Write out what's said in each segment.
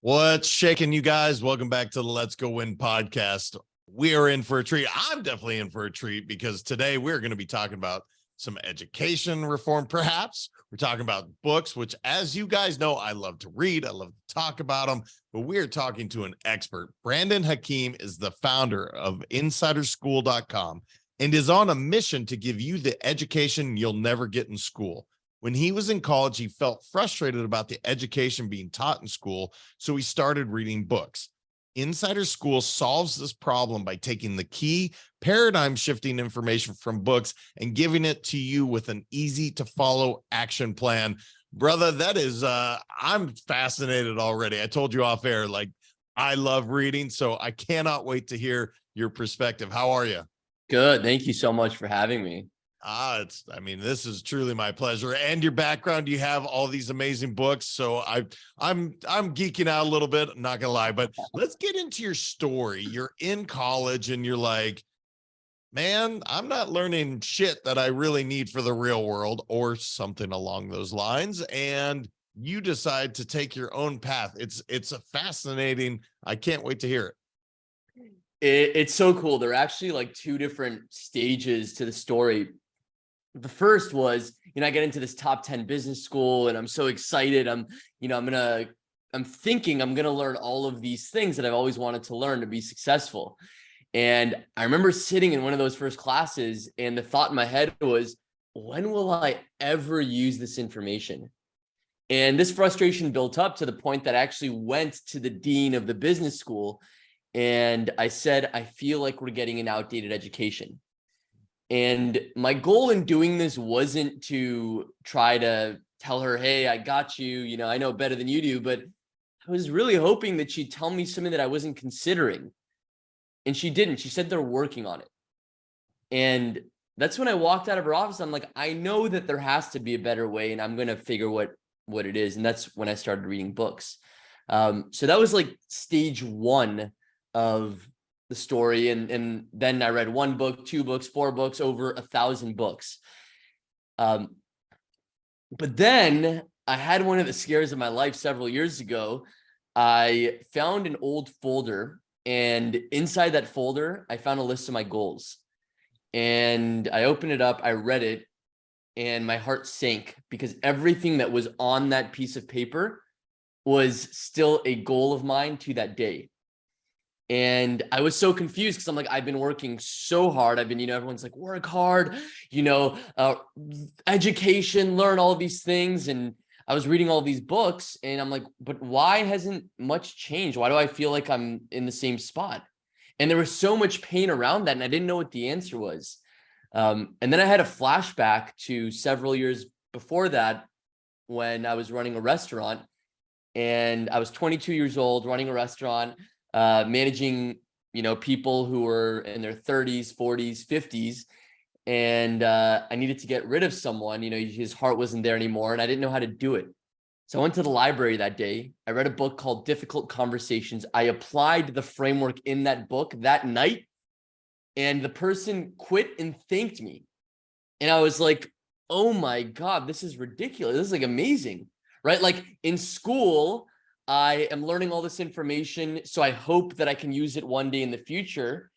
What's shaking, you guys? Welcome back to the Let's Go Win podcast. We are in for a treat. I'm definitely in for a treat because today we're going to be talking about some education reform, perhaps. We're talking about books, which, as you guys know, I love to read. I love to talk about them, but we're talking to an expert. Brandon Hakim is the founder of insiderschool.com and is on a mission to give you the education you'll never get in school. When he was in college, he felt frustrated about the education being taught in school, so he started reading books. Insider School solves this problem by taking the key paradigm-shifting information from books and giving it to you with an easy-to-follow action plan. Brother, that is, I'm fascinated already. I told you off air, like, I love reading, so I cannot wait to hear your perspective. How are you? Good. Thank you so much for having me. This is truly my pleasure. And your background, you have all these amazing books. So I'm geeking out a little bit, I'm not gonna lie, but let's get into your story. You're in college and you're like, man, I'm not learning shit that I really need for the real world or something along those lines. And you decide to take your own path. It's a fascinating, I can't wait to hear it. It's so cool. There are actually like two different stages to the story. The first was, I get into this top 10 business school and I'm so excited. I'm thinking I'm going to learn all of these things that I've always wanted to learn to be successful. And I remember sitting in one of those first classes and the thought in my head was, when will I ever use this information? And this frustration built up to the point that I actually went to the dean of the business school and I said, I feel like we're getting an outdated education. And my goal in doing this wasn't to try to tell her, hey, I got you, I know better than you do, but I was really hoping that she'd tell me something that I wasn't considering. And she didn't. She said they're working on it. And that's when I walked out of her office. I'm like, I know that there has to be a better way and I'm going to figure what it is. And that's when I started reading books. So that was like stage one of the story. And then I read 1 book, 2 books, 4 books, over 1,000 books. But then I had one of the scares of my life several years ago. I found an old folder, and inside that folder, I found a list of my goals. And I opened it up, I read it, and my heart sank because everything that was on that piece of paper was still a goal of mine to that day. And I was so confused because I'm like, I've been working so hard. I've been, everyone's like, work hard, education, learn all these things. And I was reading all these books and I'm like, but why hasn't much changed? Why do I feel like I'm in the same spot? And there was so much pain around that. And I didn't know what the answer was. And then I had a flashback to several years before that when I was running a restaurant and I was 22 years old running a restaurant. Managing, people who were in their 30s, 40s, 50s. And I needed to get rid of someone, his heart wasn't there anymore. And I didn't know how to do it. So I went to the library that day. I read a book called Difficult Conversations. I applied the framework in that book that night. And the person quit and thanked me. And I was like, oh my God, this is ridiculous. This is like amazing, right? Like in school, I am learning all this information, so I hope that I can use it one day in the future.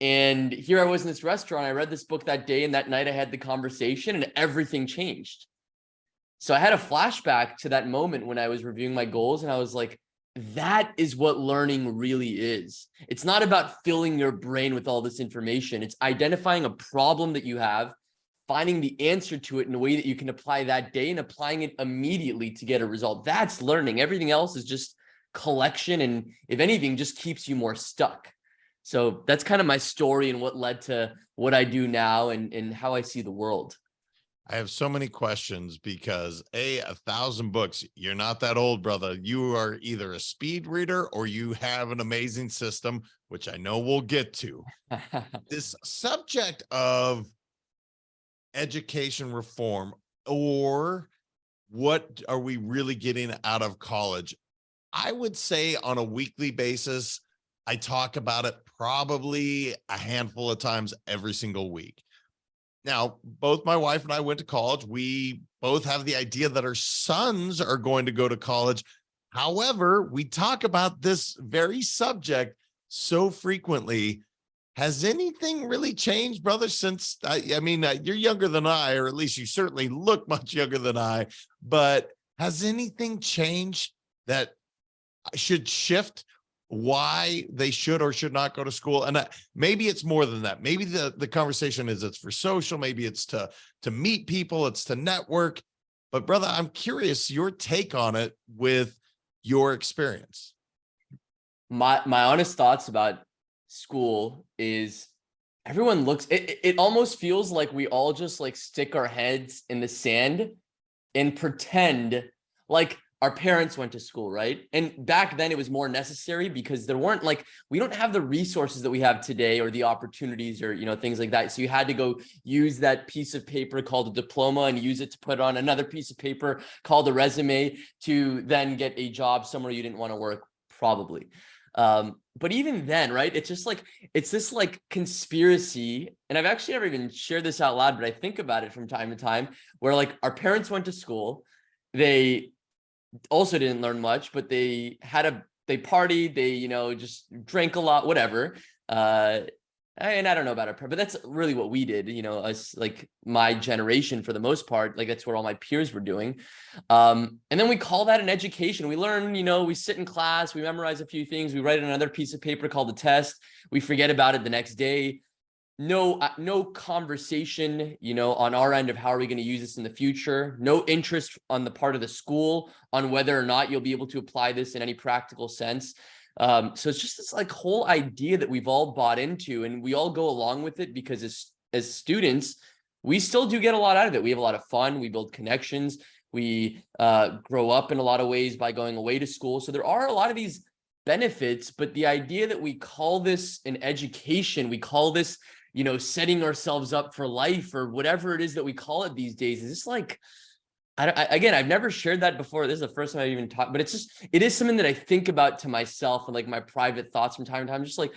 And here I was in this restaurant. I read this book that day, and that night I had the conversation, and everything changed. So I had a flashback to that moment when I was reviewing my goals, and I was like, that is what learning really is. It's not about filling your brain with all this information. It's identifying a problem that you have, finding the answer to it in a way that you can apply that day and applying it immediately to get a result. That's learning. Everything else is just collection. And if anything, just keeps you more stuck. So that's kind of my story and what led to what I do now and how I see the world. I have so many questions because 1,000 books, you're not that old, brother. You are either a speed reader or you have an amazing system, which I know we'll get to. This subject of education reform, or what are we really getting out of college? I would say on a weekly basis, I talk about it probably a handful of times every single week. Now, both my wife and I went to college. We both have the idea that our sons are going to go to college. However, we talk about this very subject so frequently. Has anything really changed, brother, since I mean, you're younger than I, or at least you certainly look much younger than I, but has anything changed that should shift why they should or should not go to school? And maybe it's more than that. Maybe the conversation is it's for social, maybe it's to meet people, it's to network. But brother, I'm curious your take on it with your experience. My honest thoughts about school is everyone looks it almost feels like we all just like stick our heads in the sand and pretend like our parents went to school, right? And back then it was more necessary because there weren't like, we don't have the resources that we have today or the opportunities or, things like that. So you had to go use that piece of paper called a diploma and use it to put on another piece of paper called a resume to then get a job somewhere you didn't want to work, probably. But even then, right, it's just like, it's this like conspiracy. And I've actually never even shared this out loud, but I think about it from time to time where like our parents went to school. They also didn't learn much, but they partied, they, just drank a lot, whatever. And I don't know about our parents, but that's really what we did, us, like my generation for the most part, like that's what all my peers were doing. And then we call that an education. We learn, we sit in class, we memorize a few things, we write another piece of paper called the test. We forget about it the next day. No conversation, on our end of how are we going to use this in the future. No interest on the part of the school on whether or not you'll be able to apply this in any practical sense. So it's just this like whole idea that we've all bought into and we all go along with it because as students, we still do get a lot out of it. We have a lot of fun. We build connections. We grow up in a lot of ways by going away to school. So there are a lot of these benefits, but the idea that we call this an education, we call this, setting ourselves up for life or whatever it is that we call it these days, is just like, again, I've never shared that before. This is the first time I've even talked, but it is something that I think about to myself and like my private thoughts from time to time. Just like,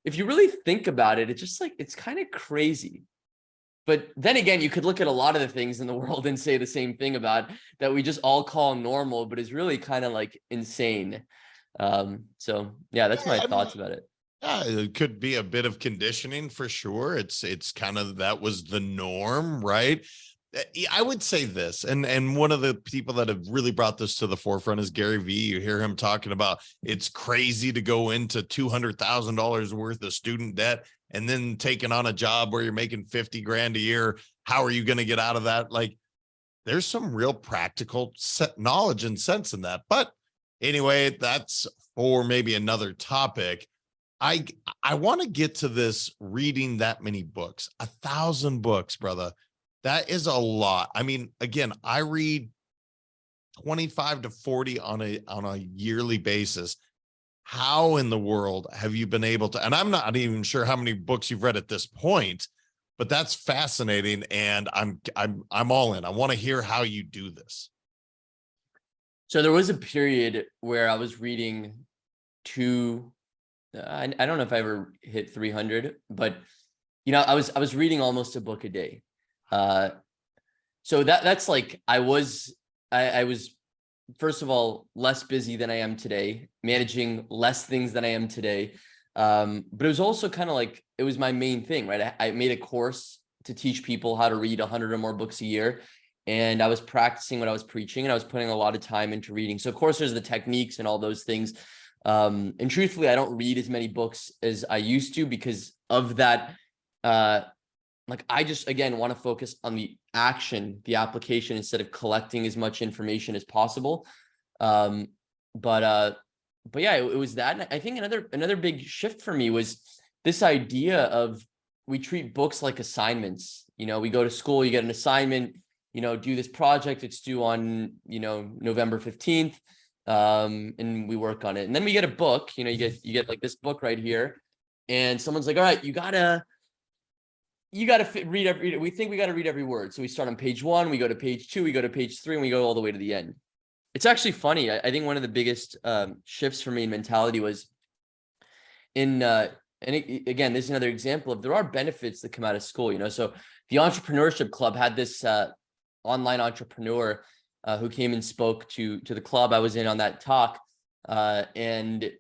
if you really think about it, it's just like, it's kind of crazy. But then again, you could look at a lot of the things in the world and say the same thing about that we just all call normal, but is really kind of like insane. So yeah, that's my thoughts about it. Yeah, it could be a bit of conditioning for sure. It's kind of, that was the norm, right? I would say this, and one of the people that have really brought this to the forefront is Gary Vee. You hear him talking about it's crazy to go into $200,000 worth of student debt and then taking on a job where you're making 50 grand a year. How are you going to get out of that? Like, there's some real practical knowledge and sense in that. But anyway, that's for maybe another topic. I want to get to this reading that many books, 1,000 books, brother. That is a lot. I mean, again, I read 25 to 40 on a yearly basis. How in the world have you been able to, and I'm not even sure how many books you've read at this point, but that's fascinating. And I'm all in. I want to hear how you do this. So there was a period where I was reading I don't know if I ever hit 300, but I was reading almost a book a day. So that's like, I was first of all, less busy than I am today, managing less things than I am today. But it was also kind of like, it was my main thing, right? I made a course to teach people how to read 100 or more books a year. And I was practicing what I was preaching and I was putting a lot of time into reading. So of course there's the techniques and all those things. And truthfully, I don't read as many books as I used to because of that. Like I just, again, want to focus on the action, the application, instead of collecting as much information as possible. But yeah, it was that. And I think another big shift for me was this idea of we treat books like assignments. We go to school, you get an assignment, do this project. It's due on, November 15th. And we work on it. And then we get a book, you get like this book right here. And someone's like, all right, you gotta read we think we got to read every word. So we start on page 1, we go to page 2, we go to page 3, and we go all the way to the end. It's actually funny. I think one of the biggest shifts for me in mentality was again, this is another example of there are benefits that come out of school, So the Entrepreneurship Club had this online entrepreneur who came and spoke to the club I was in on that talk. And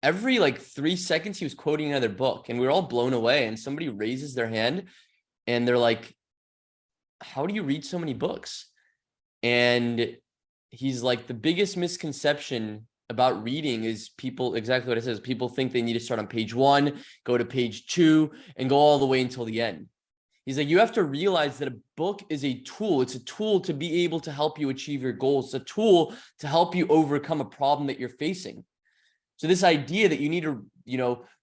every like 3 seconds, he was quoting another book, and we were all blown away. And somebody raises their hand and they're like, how do you read so many books? And he's like, the biggest misconception about reading is people, exactly what it says, people think they need to start on page 1, go to page 2, and go all the way until the end. He's like, you have to realize that a book is a tool. It's a tool to be able to help you achieve your goals. It's a tool to help you overcome a problem that you're facing. So this idea that you need to,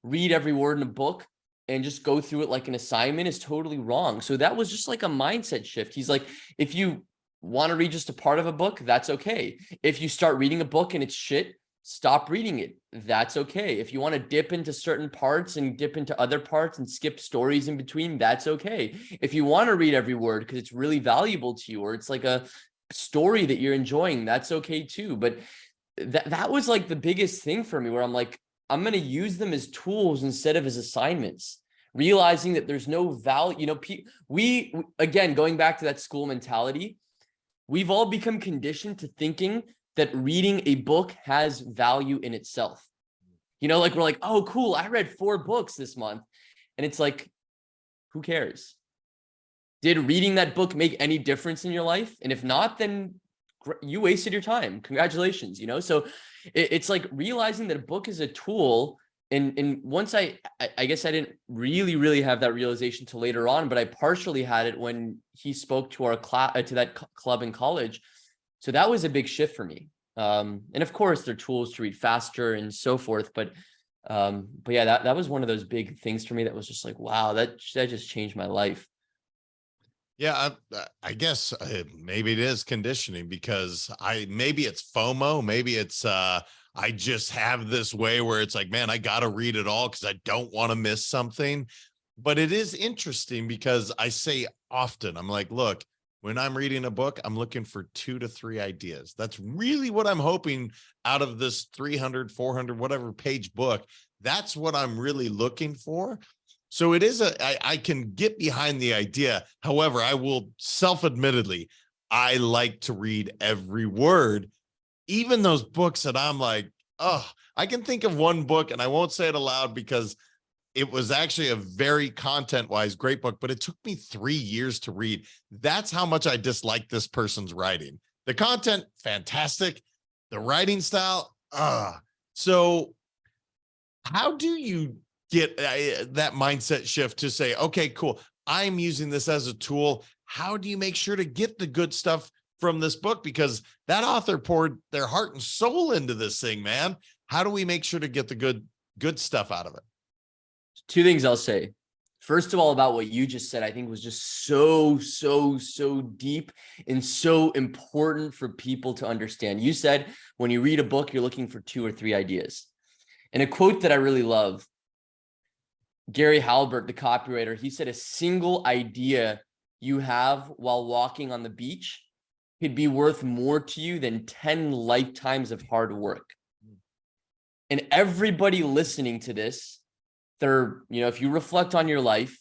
read every word in a book and just go through it like an assignment is totally wrong. So that was just like a mindset shift. He's like, if you want to read just a part of a book, that's okay. If you start reading a book and it's shit, stop reading it. That's okay. If you want to dip into certain parts and dip into other parts and skip stories in between, that's okay. If you want to read every word because it's really valuable to you, or it's like a story that you're enjoying, that's okay too. But that was like the biggest thing for me, where I'm like, I'm going to use them as tools instead of as assignments, realizing that there's no value. We, again, going back to that school mentality, we've all become conditioned to thinking that reading a book has value in itself. Like we're like, oh, cool, I read 4 books this month. And it's like, who cares? Did reading that book make any difference in your life? And if not, then you wasted your time. Congratulations. So it's like realizing that a book is a tool. And once I guess I didn't really have that realization till later on, but I partially had it when he spoke to our class, to that club in college. So that was a big shift for me. And of course, there are tools to read faster and so forth. But yeah, that was one of those big things for me that was just like, wow, that just changed my life. Yeah, I guess maybe it is conditioning, because maybe it's FOMO, maybe it's I just have this way where it's like, man, I got to read it all because I don't want to miss something. But it is interesting because I say often, I'm like, look, when I'm reading a book, I'm looking for 2 to 3 ideas. That's really what I'm hoping out of this 300, 400, whatever page book. That's what I'm really looking for. So it is I can get behind the idea. However, I will self-admittedly, I like to read every word, even those books that I'm like, oh, I can think of one book, and I won't say it aloud because it was actually a very content-wise great book, but it took me 3 years to read. That's how much I dislike this person's writing. The content, fantastic. The writing style, So how do you get that mindset shift to say, okay, cool, I'm using this as a tool? How do you make sure to get the good stuff from this book? Because that author poured their heart and soul into this thing, man. How do we make sure to get the good stuff out of it? 2 things I'll say. First of all, about what you just said, I think was just so deep and so important for people to understand. You said when you read a book, you're looking for 2 or 3 ideas. And a quote that I really love, Gary Halbert, the copywriter, he said, a single idea you have while walking on the beach could be worth more to you than 10 lifetimes of hard work. And everybody listening to this, if you reflect on your life,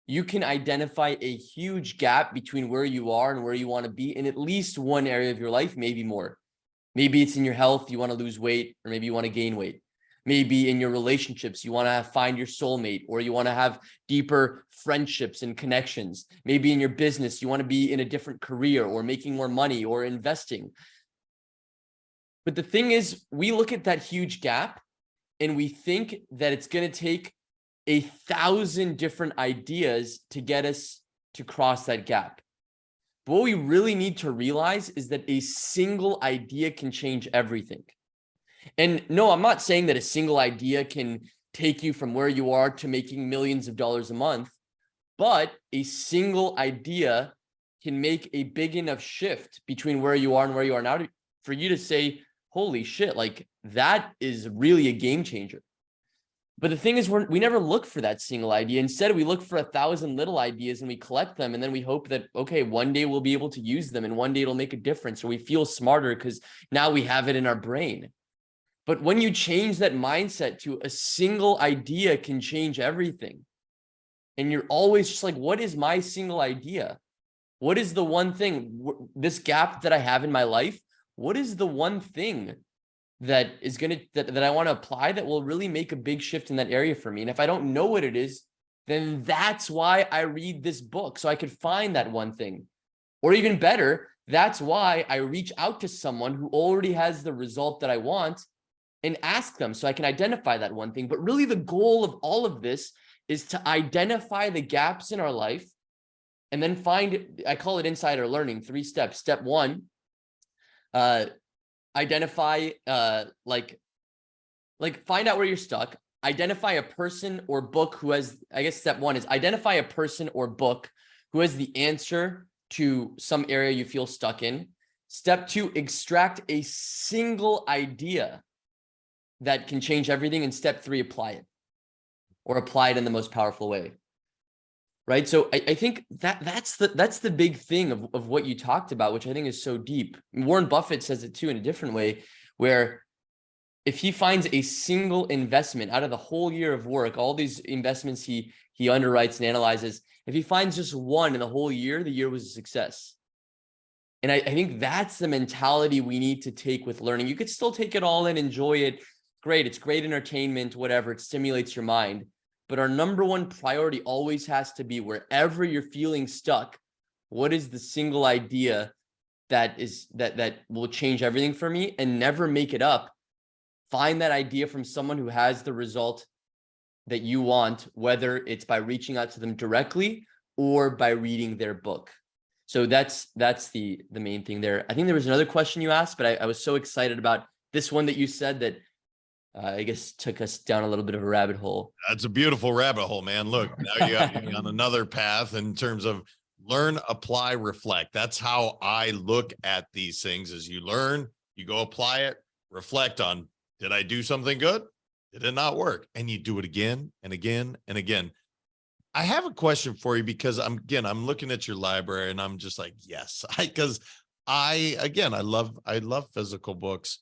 you can identify a huge gap between where you are and where you want to be in at least one area of your life, maybe more. Maybe it's in your health, you want to lose weight, or maybe you want to gain weight. Maybe in your relationships, you want to find your soulmate, or you want to have deeper friendships and connections. Maybe in your business, you want to be in a different career, or making more money, or investing. But the thing is, we look at that huge gap and we think that it's going to take 1,000 different ideas to get us to cross that gap. But what we really need to realize is that a single idea can change everything. And no, I'm not saying that a single idea can take you from where you are to making millions of dollars a month, but a single idea can make a big enough shift between where you are and where you are now for you to say, holy shit, like that is really a game changer. But the thing is, we never look for that single idea. Instead, we look for 1,000 little ideas and we collect them. And then we hope that, okay, one day we'll be able to use them and one day it'll make a difference. Or we feel smarter because now we have it in our brain. But when you change that mindset to a single idea can change everything, and you're always just like, what is my single idea? What is the one thing, this gap that I have in my life? What is the one thing that is going to, that I want to apply that will really make a big shift in that area for me? And if I don't know what it is, then that's why I read this book, so I could find that one thing. Or even better, that's why I reach out to someone who already has the result that I want and ask them so I can identify that one thing. But really the goal of all of this is to identify the gaps in our life and then find, I call it insider learning, 3 steps. Step 1, identify, like find out where you're stuck. Identify a person or book who has, I guess step 1 is identify a person or book who has the answer to some area you feel stuck in. Step 2, extract a single idea that can change everything. And step 3, apply it, or apply it in the most powerful way. Right. So I think that's the big thing of what you talked about, which I think is so deep. Warren Buffett says it too in a different way, where if he finds a single investment out of the whole year of work, all these investments he underwrites and analyzes, if he finds just one in the whole year, the year was a success. And I think that's the mentality we need to take with learning. You could still take it all in, enjoy it. Great. It's great entertainment, whatever. It stimulates your mind. But our number one priority always has to be, wherever you're feeling stuck, what is the single idea that will change everything for me? And never make it up. Find that idea from someone who has the result that you want, whether it's by reaching out to them directly or by reading their book. So that's the main thing there. I think there was another question you asked, but I was so excited about this one that you said that I guess took us down a little bit of a rabbit hole. That's a beautiful rabbit hole, man. Look, now you got me on another path in terms of learn, apply, reflect. That's how I look at these things. As you learn, you go apply it, reflect on, did I do something good? Did it not work? And you do it again and again and again. I have a question for you, because I'm looking at your library and I'm just like, yes, because I love physical books.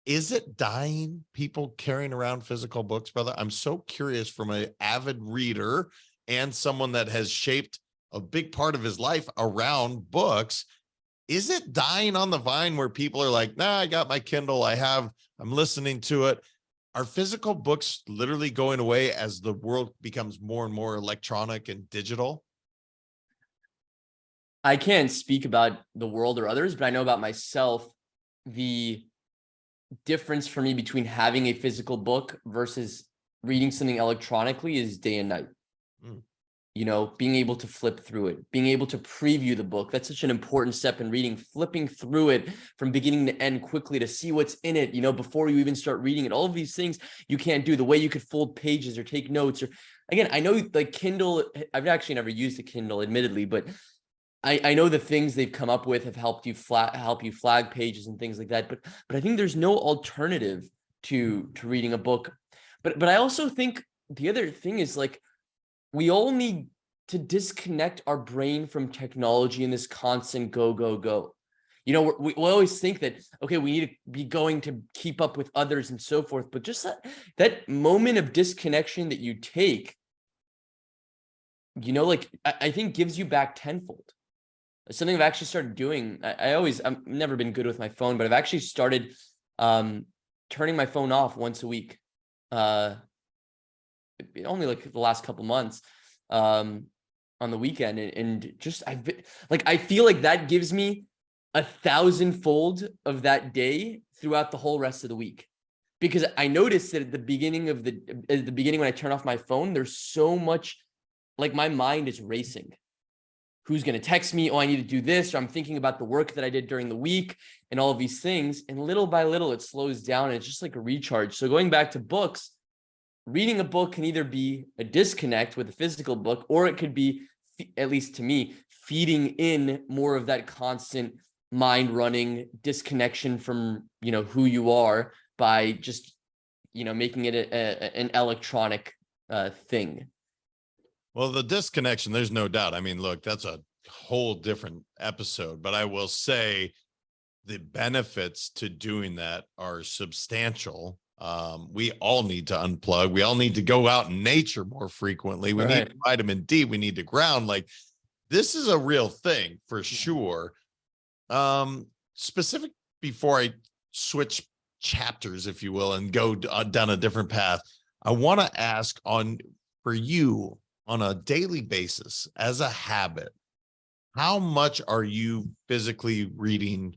Is it dying, people carrying around physical books, brother? I'm so curious, from an avid reader and someone that has shaped a big part of his life around books. Is it dying on the vine where people are like, nah, I got my Kindle, I'm listening to it? Are physical books literally going away as the world becomes more and more electronic and digital? I can't speak about the world or others, but I know about myself, the difference for me between having a physical book versus reading something electronically is day and night. You know, being able to flip through it, being able to preview the book. That's such an important step in reading, flipping through it from beginning to end quickly to see what's in it, you know, before you even start reading it. All of these things you can't do. The way you could fold pages or take notes, or again, I know like Kindle, I've actually never used a Kindle, admittedly, but I know the things they've come up with have helped you flag pages and things like that. But I think there's no alternative to reading a book. But I also think the other thing is, like, we all need to disconnect our brain from technology in this constant go, go, go. You know, we always think that, okay, we need to be going to keep up with others and so forth. But just that moment of disconnection that you take, you know, like I think gives you back tenfold. Something I've actually started doing. I've never been good with my phone, but I've actually started turning my phone off once a week. Only like the last couple months on the weekend. And just, I feel like that gives me 1,000-fold of that day throughout the whole rest of the week. Because I noticed that at the beginning when I turn off my phone, there's so much, like, my mind is racing. Who's going to text me? Oh, I need to do this. Or I'm thinking about the work that I did during the week and all of these things. And little by little, it slows down. And it's just like a recharge. So going back to books, reading a book can either be a disconnect with a physical book, or it could be, at least to me, feeding in more of that constant mind running disconnection from, you know, who you are by just, you know, making it an electronic thing. Well, the disconnection, there's no doubt. I mean, look, that's a whole different episode, but I will say the benefits to doing that are substantial. We all need to unplug. We all need to go out in nature more frequently. We need vitamin D. We need to ground. Like, this is a real thing for sure. Specific before I switch chapters, if you will, and go down a different path, I want to ask for you on a daily basis as a habit, how much are you physically reading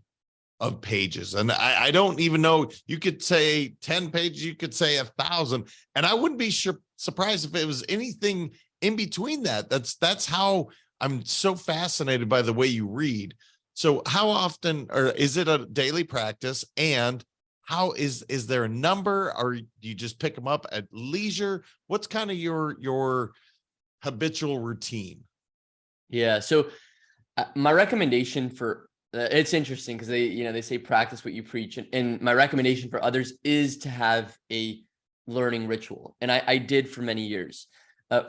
of pages? And I don't even know, you could say 10 pages, you could say 1,000, and I wouldn't be surprised if it was anything in between that. That's how I'm so fascinated by the way you read. So how often, or is it a daily practice? And how is there a number, or do you just pick them up at leisure? What's kind of your habitual routine? Yeah. So my recommendation for it's interesting because they say practice what you preach, and my recommendation for others is to have a learning ritual, and I did for many years.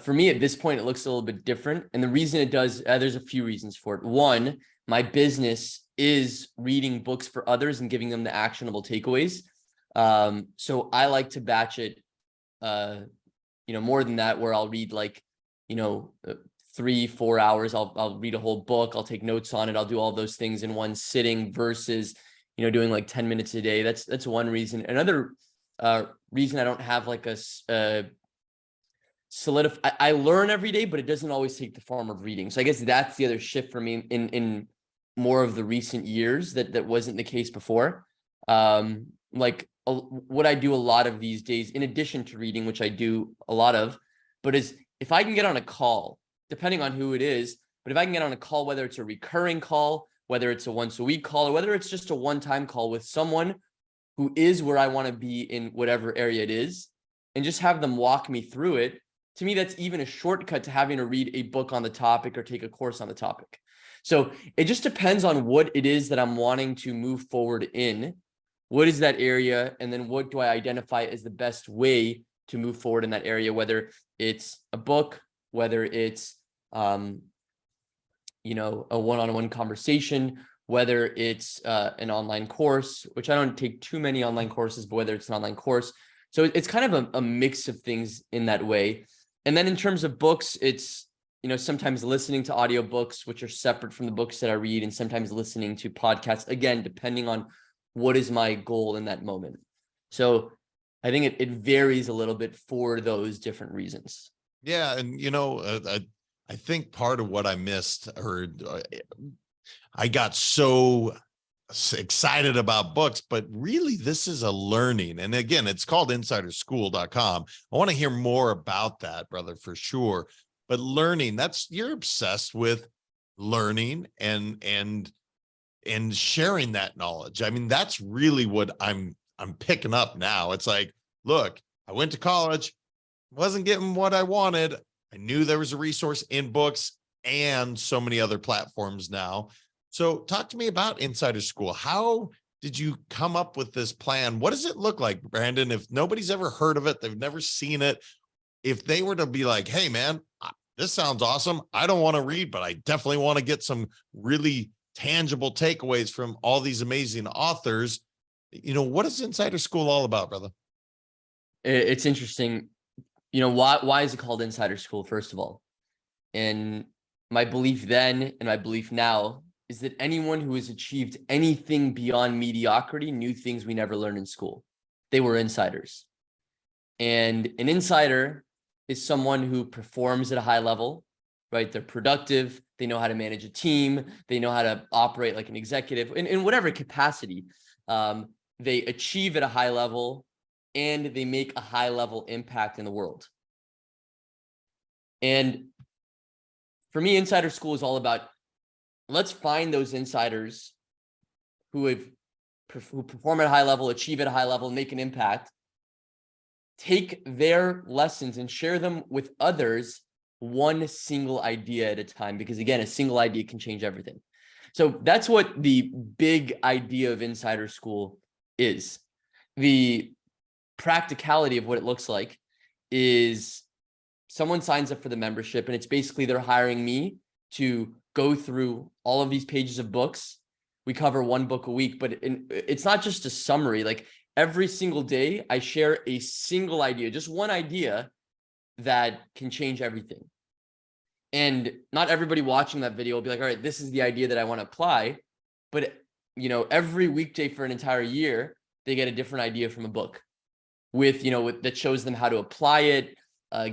For me at this point, it looks a little bit different, and the reason it does, there's a few reasons for it. One, my business is reading books for others and giving them the actionable takeaways. So I like to batch it, more than that, where I'll read 3-4 hours. I'll read a whole book. I'll take notes on it. I'll do all those things in one sitting versus, doing like 10 minutes a day. That's one reason. Another reason I don't have like a solidify. I learn every day, but it doesn't always take the form of reading. So I guess that's the other shift for me in more of the recent years that wasn't the case before. What I do a lot of these days, in addition to reading, which I do a lot of, but is if I can get on a call, depending on who it is, but if I can get on a call, whether it's a recurring call, whether it's a once a week call, or whether it's just a one-time call with someone who is where I want to be in whatever area it is, and just have them walk me through it, to me, that's even a shortcut to having to read a book on the topic or take a course on the topic. So it just depends on what it is that I'm wanting to move forward in. What is that area? And then what do I identify as the best way to move forward in that area, whether it's a book, whether it's a one-on-one conversation, whether it's an online course, which I don't take too many online courses, but whether it's an online course. So it's kind of a mix of things in that way. And then in terms of books, it's sometimes listening to audiobooks, which are separate from the books that I read, and sometimes listening to podcasts, again, depending on what is my goal in that moment. So I think it varies a little bit for those different reasons. Yeah. And, I think part of what I missed, or I got so excited about books, but really this is a learning. And again, it's called insiderschool.com. I want to hear more about that, brother, for sure. But learning, you're obsessed with learning and sharing that knowledge. I mean, that's really what I'm picking up now. It's like, look, I went to college, wasn't getting what I wanted. I knew there was a resource in books and so many other platforms now. So talk to me about Insider School. How did you come up with this plan? What does it look like, Brandon? If nobody's ever heard of it, they've never seen it. If they were to be like, hey, man, this sounds awesome. I don't want to read, but I definitely want to get some really tangible takeaways from all these amazing authors. What is Insider School all about, brother? It's interesting. Why is it called Insider School, first of all? And my belief then and my belief now is that anyone who has achieved anything beyond mediocrity knew things we never learned in school. They were insiders. And an insider is someone who performs at a high level, right? They're productive. They know how to manage a team. They know how to operate like an executive in whatever capacity. They achieve at a high level and they make a high level impact in the world. And for me, Insider School is all about, let's find those insiders who perform at a high level, achieve at a high level, make an impact, take their lessons and share them with others, one single idea at a time, because again, a single idea can change everything. So that's what the big idea of Insider School is. The practicality of what it looks like is someone signs up for the membership, and it's basically they're hiring me to go through all of these pages of books. We cover one book a week, but it's not just a summary. Like every single day, I share a single idea, just one idea that can change everything. And not everybody watching that video will be like, all right, this is the idea that I want to apply. But, every weekday for an entire year, they get a different idea from a book that shows them how to apply it,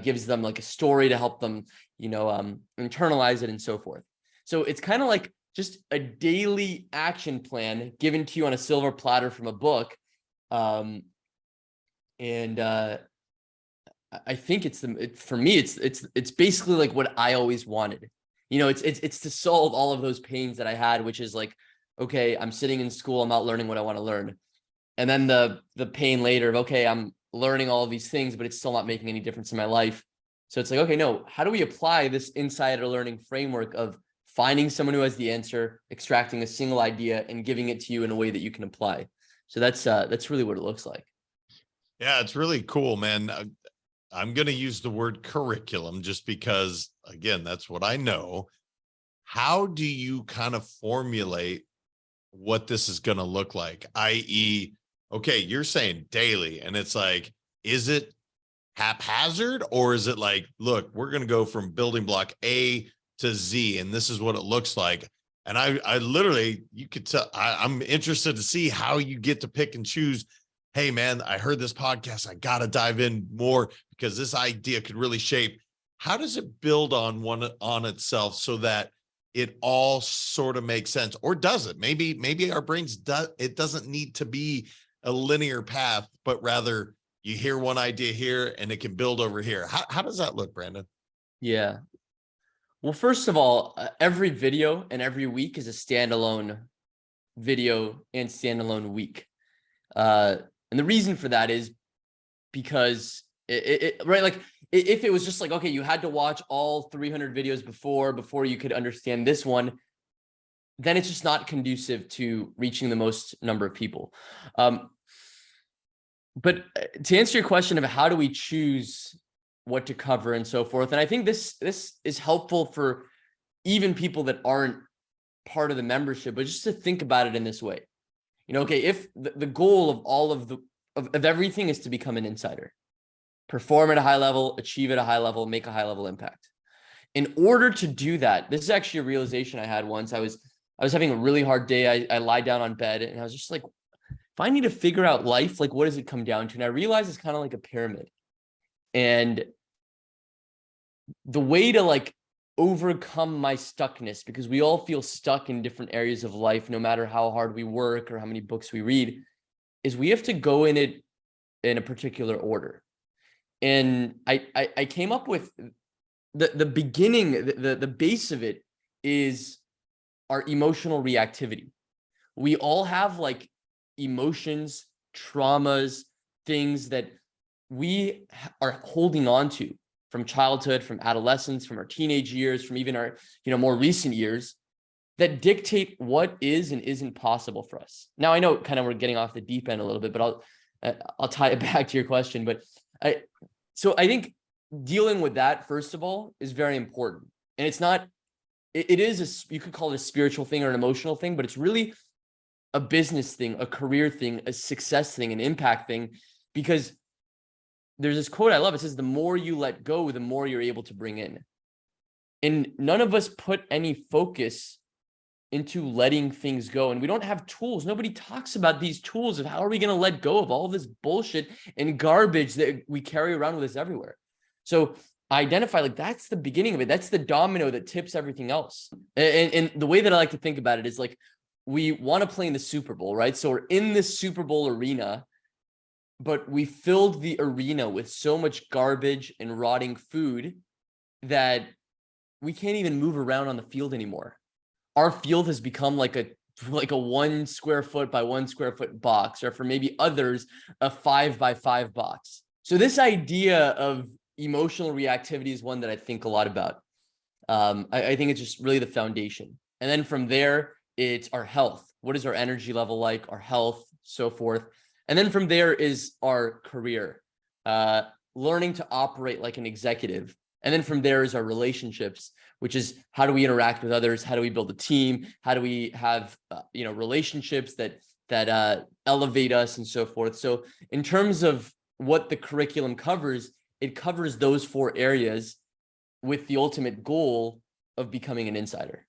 gives them like a story to help them, internalize it and so forth. So it's kind of like just a daily action plan given to you on a silver platter from a book. I think for me, it's basically like what I always wanted. It's to solve all of those pains that I had, which is like, okay, I'm sitting in school, I'm not learning what I want to learn. And then the pain later of, okay, I'm learning all of these things, but it's still not making any difference in my life. So it's like, okay, no, how do we apply this insider learning framework of finding someone who has the answer, extracting a single idea and giving it to you in a way that you can apply? So that's really what it looks like. Yeah, it's really cool, man. I'm going to use the word curriculum just because, again, that's what I know. How do you kind of formulate what this is going to look like? i.e., okay, you're saying daily, and it's like, is it haphazard, or is it like, look, we're going to go from building block A to Z, and this is what it looks like? And I literally, you could tell, I'm interested to see how you get to pick and choose. Hey, man, I heard this podcast. I got to dive in more because this idea could really shape. How does it build on itself so that it all sort of makes sense? Or does it? Maybe our brains it doesn't need to be a linear path, but rather you hear one idea here and it can build over here. How does that look, Brandon? Yeah. Well, first of all, every video and every week is a standalone video and standalone week. And the reason for that is because right, like if it was just like, okay, you had to watch all 300 videos before you could understand this one, then it's just not conducive to reaching the most number of people. But to answer your question of how do we choose what to cover and so forth, and I think this is helpful for even people that aren't part of the membership, but just to think about it in this way. Okay, if the goal of all of everything is to become an insider, perform at a high level, achieve at a high level, make a high level impact. In order to do that, this is actually a realization I had once. I was having a really hard day. I lied down on bed and I was just like, if I need to figure out life, like what does it come down to? And I realized it's kind of like a pyramid. And the way to like overcome my stuckness, because we all feel stuck in different areas of life, no matter how hard we work or how many books we read, is we have to go in it in a particular order. And I came up with the beginning, the base of it is our emotional reactivity. We all have like emotions, traumas, things that we are holding on to from childhood, from adolescence, from our teenage years, from even our, more recent years, that dictate what is and isn't possible for us. Now, I know kind of we're getting off the deep end a little bit, but I'll tie it back to your question. But so I think dealing with that, first of all, is very important. And it's not, it is, you could call it a spiritual thing or an emotional thing, but it's really a business thing, a career thing, a success thing, an impact thing, because there's this quote I love. It says, the more you let go, the more you're able to bring in. And none of us put any focus into letting things go. And we don't have tools. Nobody talks about these tools of how are we going to let go of all this bullshit and garbage that we carry around with us everywhere. So I identify like that's the beginning of it. That's the domino that tips everything else. And the way that I like to think about it is like, we want to play in the Super Bowl, right? So we're in this Super Bowl arena, but we filled the arena with so much garbage and rotting food that we can't even move around on the field anymore. Our field has become like a 1 square foot by 1 square foot box, or for maybe others, a 5 by 5 box. So this idea of emotional reactivity is one that I think a lot about. I think it's just really the foundation. And then from there, it's our health. What is our energy level like, our health, so forth. And then from there is our career, learning to operate like an executive. And then from there is our relationships, which is how do we interact with others? How do we build a team? How do we have, relationships that elevate us and so forth. So in terms of what the curriculum covers, it covers those 4 areas with the ultimate goal of becoming an insider.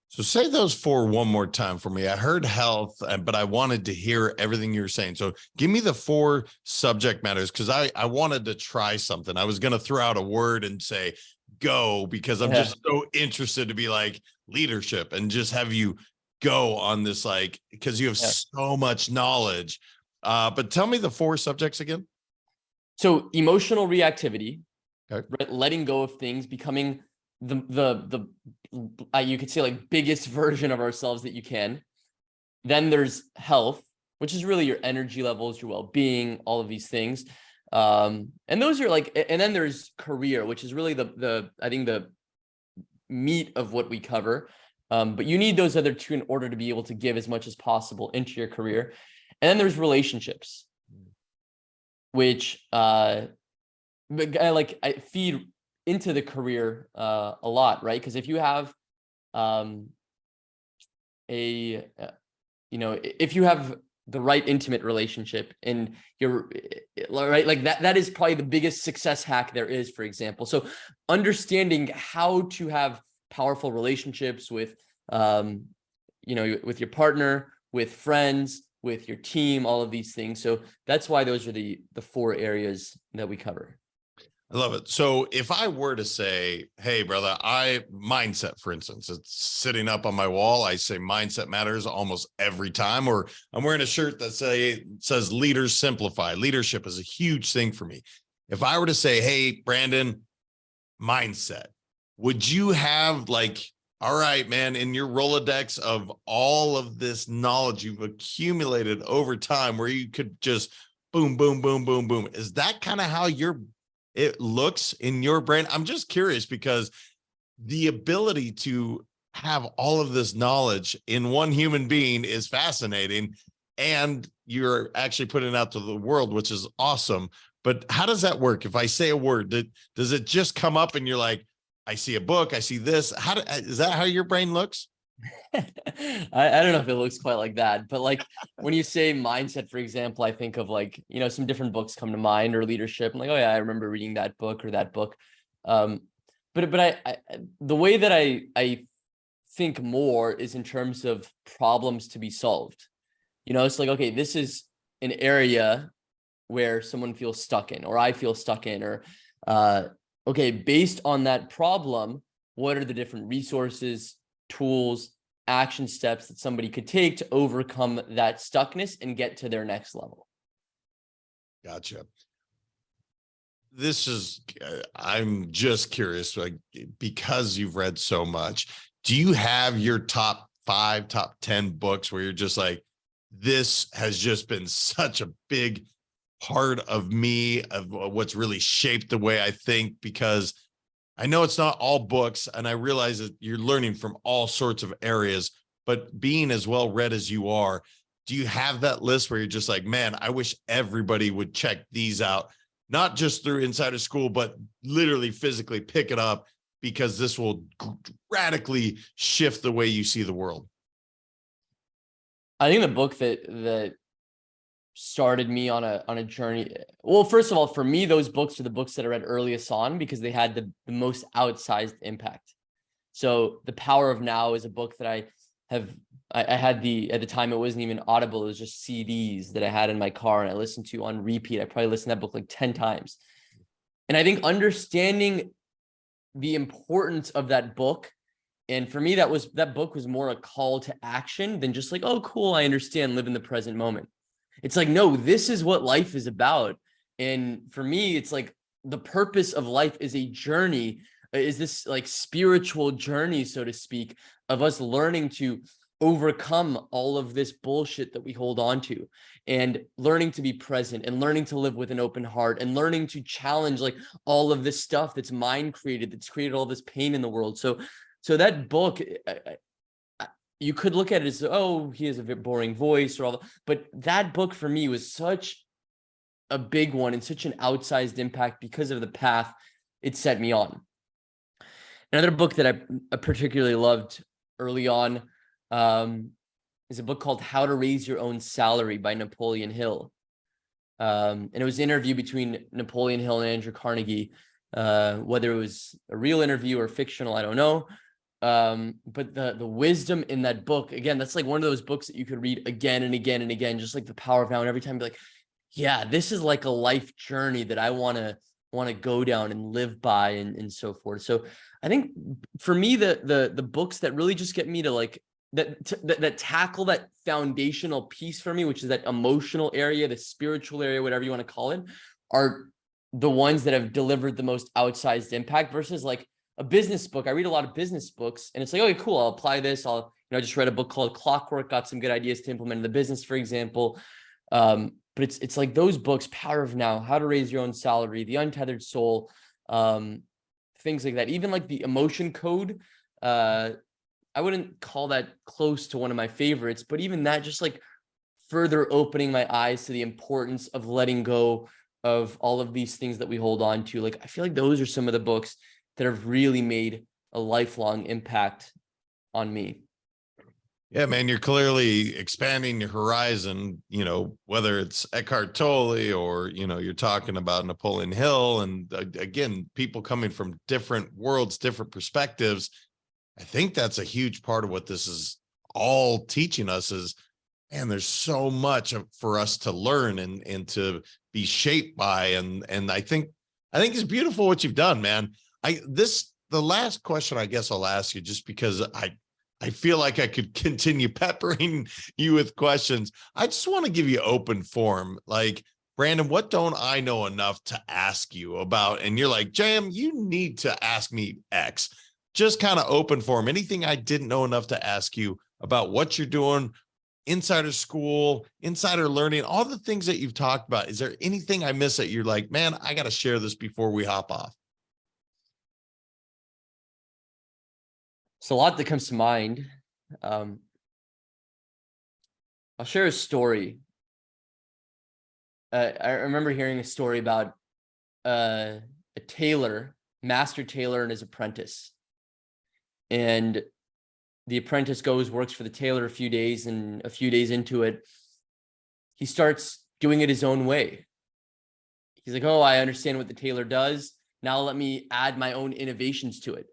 So say those four one more time for me. I heard health, but I wanted to hear everything you were saying. So give me the four subject matters, because I wanted to try something. I was going to throw out a word and say go, because I'm just so interested to be like leadership and just have you go on this, like, because you have so much knowledge. But tell me the four subjects again. So emotional reactivity, okay. Letting go of things, becoming the you could say like biggest version of ourselves that you can. Then there's health, which is really your energy levels, your well-being, all of these things. And those are like, and then there's career, which is really the I think the meat of what we cover. But you need those other two in order to be able to give as much as possible into your career. And then there's relationships, which I feed into the career a lot, right? Because if you have if you have the right intimate relationship and you're right, like that is probably the biggest success hack there is, for example. So understanding how to have powerful relationships with with your partner, with friends, with your team, all of these things. So that's why those are the four areas that we cover. I love it. So if I were to say, hey, brother, mindset, for instance, it's sitting up on my wall. I say mindset matters almost every time, or I'm wearing a shirt that says leaders simplify. Leadership is a huge thing for me. If I were to say, hey, Brandon, mindset, would you have like, all right, man, in your Rolodex of all of this knowledge you've accumulated over time where you could just boom, boom, boom, boom, boom. Is that kind of how it looks in your brain? I'm just curious, because the ability to have all of this knowledge in one human being is fascinating, and you're actually putting it out to the world, which is awesome. But how does that work? If I say a word, does it just come up and you're like, I see a book, I see this? Is that how your brain looks? I don't know if it looks quite like that, but like when you say mindset, for example, I think of like, some different books come to mind, or leadership. I'm like, oh yeah, I remember reading that book or that book. But I the way that I think more is in terms of problems to be solved. It's like, okay, this is an area where someone feels stuck in, or I feel stuck in, or okay, based on that problem, what are the different resources, tools, action steps that somebody could take to overcome that stuckness and get to their next level? Gotcha. I'm just curious, like, because you've read so much, do you have your top 5, top 10 books where you're just like, this has just been such a big part of me, of what's really shaped the way I think? Because I know it's not all books, and I realize that you're learning from all sorts of areas, but being as well read as you are, do you have that list where you're just like, man, I wish everybody would check these out, not just through Insider School, but literally physically pick it up, because this will radically shift the way you see the world? I think the book that started me on a journey. Well, first of all, for me, those books are the books that I read earliest on because they had the most outsized impact. So The Power of Now is a book that I had at the time, it wasn't even Audible. It was just CDs that I had in my car and I listened to on repeat. I probably listened to that book like 10 times. And I think understanding the importance of that book, and for me, that book was more a call to action than just like, oh, cool, I understand, live in the present moment. It's like, no, this is what life is about. And for me, it's like the purpose of life is a journey, is this like spiritual journey, so to speak, of us learning to overcome all of this bullshit that we hold on to, and learning to be present, and learning to live with an open heart, and learning to challenge like all of this stuff that's mind created, that's created all this pain in the world. So that book, you could look at it as, oh, he has a bit boring voice or all that, but that book for me was such a big one and such an outsized impact because of the path it set me on. Another book that I particularly loved early on is a book called How to Raise Your Own Salary by Napoleon Hill. And it was an interview between Napoleon Hill and Andrew Carnegie. whether it was a real interview or fictional, I don't know. But the wisdom in that book, again, that's like one of those books that you could read again and again and again, just like The Power of Now, and every time be like, yeah, this is like a life journey that I want to go down and live by, and so forth. So I think for me, the books that really just get me to like that tackle that foundational piece for me, which is that emotional area, the spiritual area, whatever you want to call it, are the ones that have delivered the most outsized impact versus like a business book. I read a lot of business books and it's like, okay, cool, I'll apply this. I just read a book called Clockwork, got some good ideas to implement in the business, for example. But it's like those books, Power of Now, How to Raise Your Own Salary, The Untethered Soul, things like that. Even like the Emotion Code, I wouldn't call that close to one of my favorites, but even that, just like further opening my eyes to the importance of letting go of all of these things that we hold on to. Like, I feel like those are some of the books that have really made a lifelong impact on me. Yeah, man, you're clearly expanding your horizon, whether it's Eckhart Tolle or, you're talking about Napoleon Hill. And again, people coming from different worlds, different perspectives. I think that's a huge part of what this is all teaching us is, man, there's so much for us to learn and to be shaped by. And I think it's beautiful what you've done, man. The last question I guess I'll ask you, just because I feel like I could continue peppering you with questions. I just want to give you open form. Like, Brandon, what don't I know enough to ask you about? And you're like, Jam, you need to ask me X. Just kind of open form. Anything I didn't know enough to ask you about what you're doing, insider school, insider learning, all the things that you've talked about. Is there anything I miss that you're like, man, I got to share this before we hop off? So a lot that comes to mind. I'll share a story. I remember hearing a story about a master tailor and his apprentice. And the apprentice works for the tailor a few days, and a few days into it, he starts doing it his own way. He's like, oh, I understand what the tailor does. Now let me add my own innovations to it.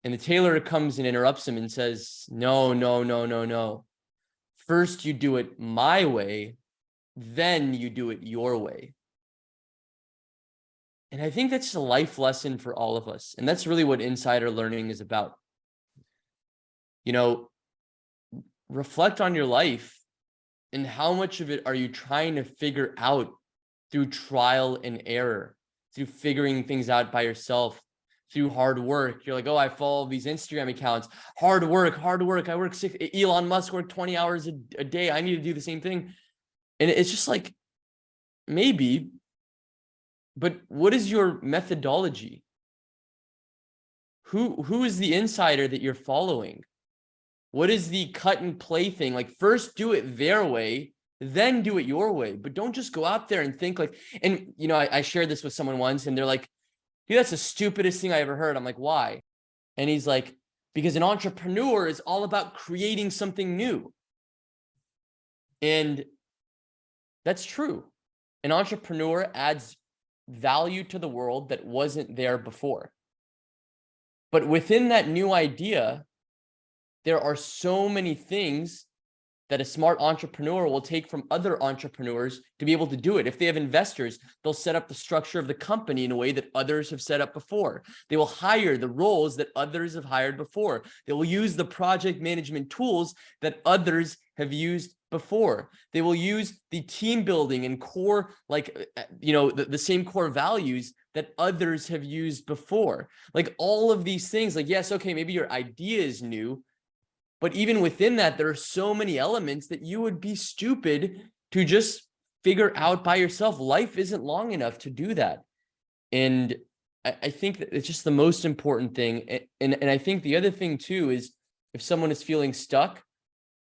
And the tailor comes and interrupts him and says, no. First you do it my way, then you do it your way. And I think that's a life lesson for all of us. And that's really what insider learning is about. Reflect on your life and how much of it are you trying to figure out through trial and error, through figuring things out by yourself, through hard work. You're like, oh, I follow these Instagram accounts. Hard work. I work Elon Musk worked 20 hours a day. I need to do the same thing. And it's just like, maybe, but what is your methodology? Who is the insider that you're following? What is the cut and play thing? Like, first do it their way, then do it your way. But don't just go out there and think like, and I shared this with someone once and they're like, dude, that's the stupidest thing I ever heard. I'm like, why? And he's like, because an entrepreneur is all about creating something new. And that's true. An entrepreneur adds value to the world that wasn't there before. But within that new idea, there are so many things that a smart entrepreneur will take from other entrepreneurs to be able to do it. If they have investors, they'll set up the structure of the company in a way that others have set up before. They will hire the roles that others have hired before. They will use the project management tools that others have used before. They will use the team building and core, the same core values that others have used before. Like all of these things, like, yes, okay, maybe your idea is new, but even within that, there are so many elements that you would be stupid to just figure out by yourself. Life isn't long enough to do that. And I think that it's just the most important thing. And I think the other thing too is if someone is feeling stuck,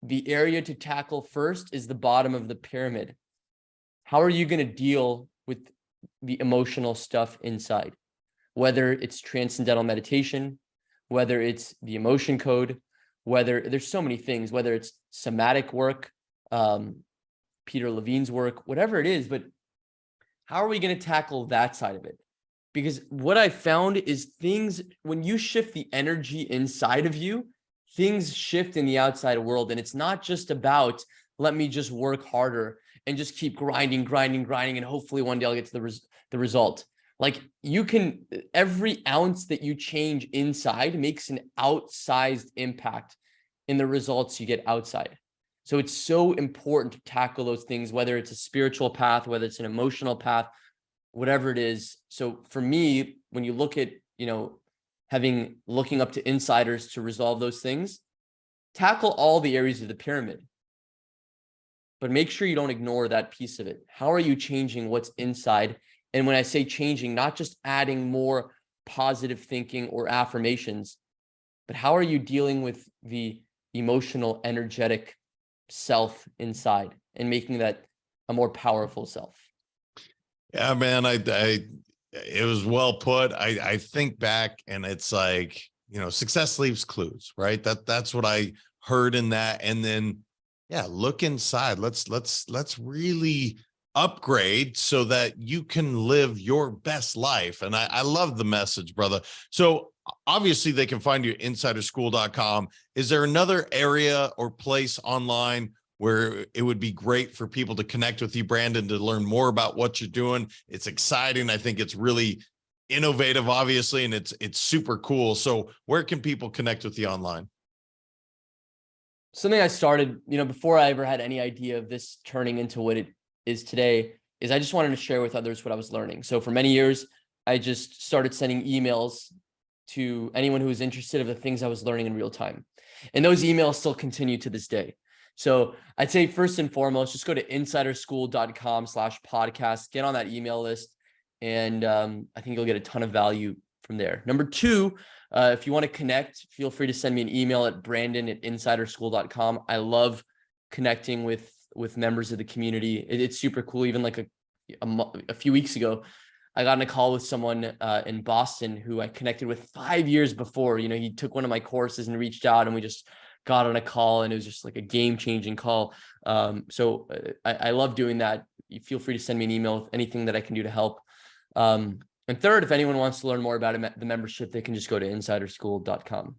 the area to tackle first is the bottom of the pyramid. How are you going to deal with the emotional stuff inside? Whether it's transcendental meditation, whether it's the emotion code, whether there's so many things, whether it's somatic work, Peter Levine's work, whatever it is, but how are we going to tackle that side of it? Because what I found is things, when you shift the energy inside of you, things shift in the outside world. And it's not just about, let me just work harder and just keep grinding. And hopefully one day I'll get to the result. Like you can, every ounce that you change inside makes an outsized impact in the results you get outside. So it's so important to tackle those things, whether it's a spiritual path, whether it's an emotional path, whatever it is. So for me, when you look at, looking up to insiders to resolve those things, tackle all the areas of the pyramid, but make sure you don't ignore that piece of it. How are you changing what's inside? And when I say changing, not just adding more positive thinking or affirmations, but how are you dealing with the emotional, energetic self inside and making that a more powerful self? Yeah, man, it was well put. I think back and it's like, success leaves clues, right? That's what I heard in that. And then, yeah, look inside. Let's really upgrade so that you can live your best life. And I love the message, brother. So obviously they can find you at insiderschool.com. Is there another area or place online where it would be great for people to connect with you, Brandon, to learn more about what you're doing? It's exciting. I think it's really innovative, obviously, and it's super cool. So where can people connect with you online? Something I started, before I ever had any idea of this turning into what it is today, is I just wanted to share with others what I was learning. So for many years, I just started sending emails to anyone who was interested of the things I was learning in real time. And those emails still continue to this day. So I'd say first and foremost, just go to insiderschool.com/podcast, get on that email list. And I think you'll get a ton of value from there. Number two, if you want to connect, feel free to send me an email at brandon@insiderschool.com. I love connecting with members of the community. It's super cool. Even like a few weeks ago, I got in a call with someone in Boston who I connected with 5 years before. He took one of my courses and reached out, and we just got on a call, and it was just like a game-changing call. So I love doing that. You feel free to send me an email with anything that I can do to help. And third, if anyone wants to learn more about the membership, they can just go to insiderschool.com.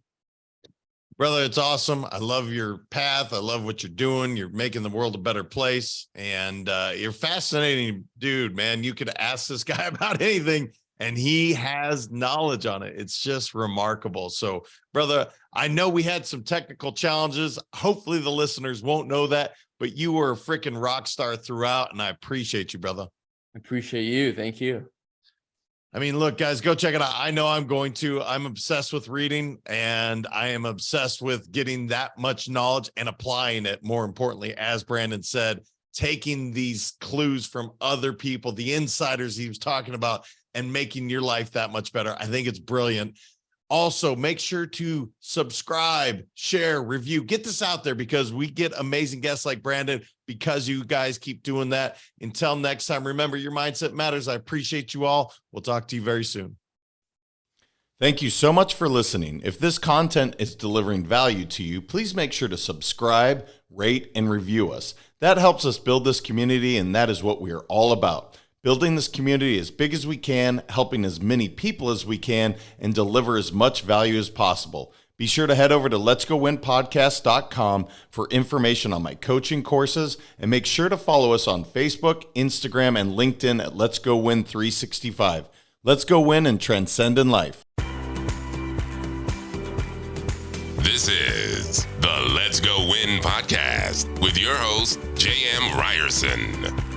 Brother, it's awesome. I love your path. I love what you're doing. You're making the world a better place. And you're a fascinating dude, man. You could ask this guy about anything, and he has knowledge on it. It's just remarkable. So, brother, I know we had some technical challenges. Hopefully the listeners won't know that, but you were a freaking rock star throughout, and I appreciate you, brother. I appreciate you. Thank you. I mean, look, guys, go check it out. I know I'm going to. I'm obsessed with reading, and I am obsessed with getting that much knowledge and applying it. More importantly, as Brandon said, taking these clues from other people, the insiders he was talking about, and making your life that much better. I think it's brilliant. Also, make sure to subscribe, share, review, get this out there, because we get amazing guests like Brandon because you guys keep doing that. Until next time, remember, your mindset matters. I appreciate you all. We'll talk to you very soon. Thank you so much for listening. If this content is delivering value to you, please make sure to subscribe, rate, and review us. That helps us build this community, and that is what we are all about. Building this community as big as we can, helping as many people as we can, and deliver as much value as possible. Be sure to head over to letsgowinpodcast.com for information on my coaching courses, and make sure to follow us on Facebook, Instagram, and LinkedIn at Let's Go Win 365. Let's go win and transcend in life. This is the Let's Go Win podcast with your host, J.M. Ryerson.